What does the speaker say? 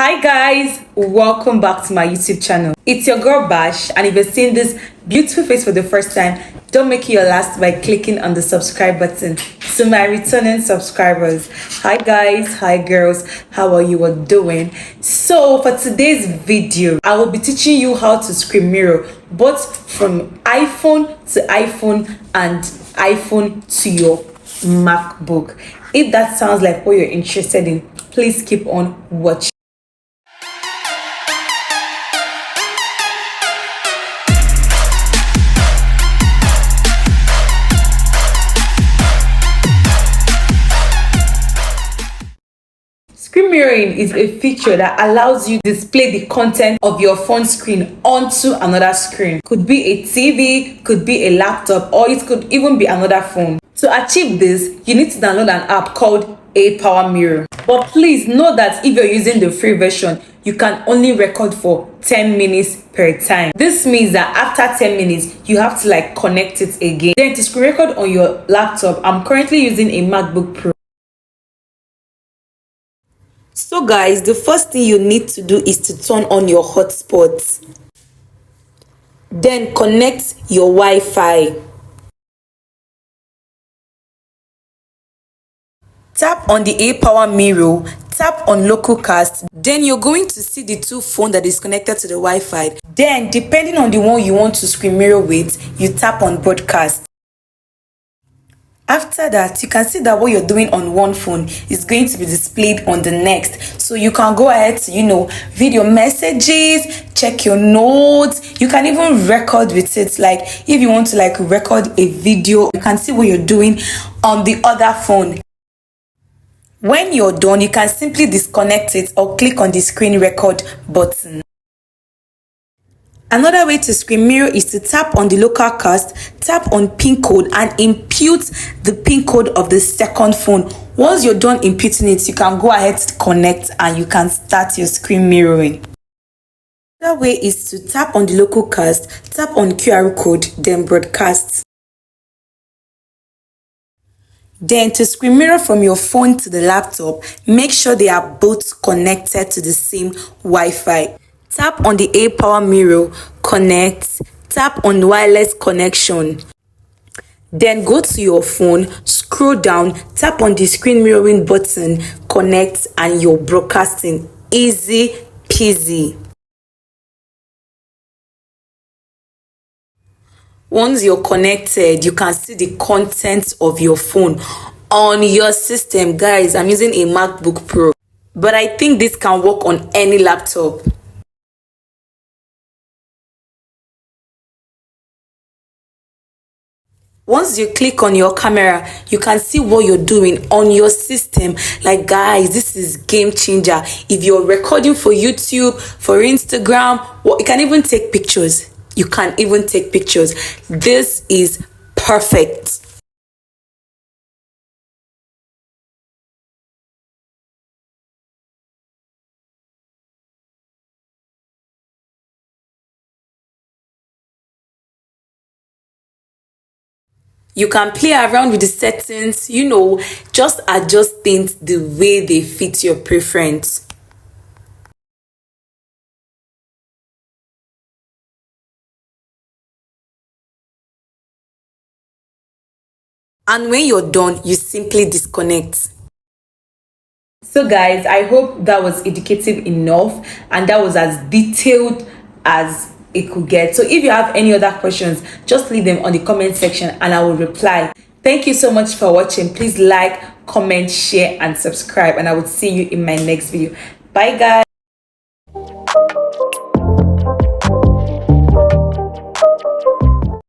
Hi guys, welcome back to my YouTube channel. It's your girl Bash, and if you're seeing this beautiful face for the first time, don't make it your last by clicking on the subscribe button. To my returning subscribers, hi guys, hi girls, how are you all doing? So for today's video, I will be teaching you how to screen mirror both from iPhone to iPhone and iPhone to your MacBook. If that sounds like what you're interested in, please keep on watching. Screen mirroring is a feature that allows you to display the content of your phone screen onto another screen. Could be a TV, could be a laptop, or it could even be another phone. To achieve this, you need to download an app called iphoneHow. But please know that if you're using the free version, you can only record for 10 minutes per time. This means that after 10 minutes, you have to connect it again. Then to screen record on your laptop, I'm currently using a MacBook Pro. So guys, the first thing you need to do is to turn on your hotspot. Then connect your Wi-Fi. Tap on the iphoneHow mirror, tap on local cast, then you're going to see the two phones that is connected to the Wi-Fi. Then depending on the one you want to screen mirror with, you tap on broadcast. After that, you can see that what you're doing on one phone is going to be displayed on the next. So you can go ahead to, read your messages, check your notes. You can even record with it. Like if you want to record a video, you can see what you're doing on the other phone. When you're done, you can simply disconnect it or click on the screen record button. Another way to screen mirror is to tap on the local cast, tap on pin code and impute the pin code of the second phone. Once you're done imputing it, you can go ahead to connect and you can start your screen mirroring. Another way is to tap on the local cast, tap on QR code, then broadcast. Then to screen mirror from your phone to the laptop, make sure they are both connected to the same Wi-Fi. Tap on the iphoneHow mirror, connect, tap on wireless connection. Then go to your phone, scroll down, tap on the screen mirroring button, connect, and you're broadcasting. Easy peasy. Once you're connected, you can see the content of your phone on your system. Guys, I'm using a MacBook Pro, but I think this can work on any laptop. Once you click on your camera, you can see what you're doing on your system. Guys, this is game changer. If you're recording for YouTube, for Instagram, you can even take pictures. This is perfect. You can play around with the settings, just adjust things the way they fit your preference. And when you're done, you simply disconnect. So guys, I hope that was educative enough and that was as detailed as it could get. So if you have any other questions, just leave them on the comment section and I will reply. Thank you so much for watching. Please like, comment, share and subscribe, and I will see you in my next video. Bye guys.